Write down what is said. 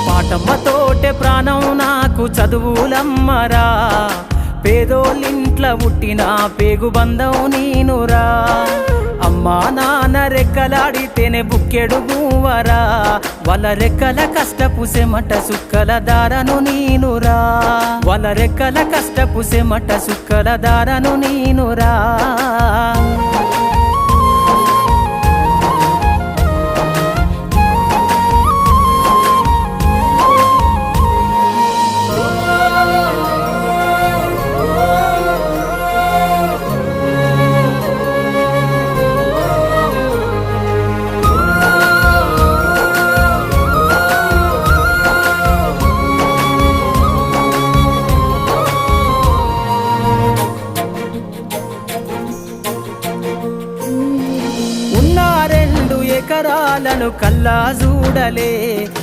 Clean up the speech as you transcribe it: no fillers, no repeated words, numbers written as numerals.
పాటమ్మతోటే ప్రాణం నాకు చదువులమ్మరా, పేదోళ్ళింట్ల పుట్టిన పేగు బంధం నేనురా. అమ్మా నాన్న రెక్కలాడితేనే బుక్కెడు గువ్వరా, వాళ్ళ రెక్కల కష్టపు సెమట సుక్కల దారను నేనురా, వాళ్ళ రెక్కల కష్టపు సెమట సుక్కల దారను నేనురా. ఎకరాలను కల్లా చూడలే,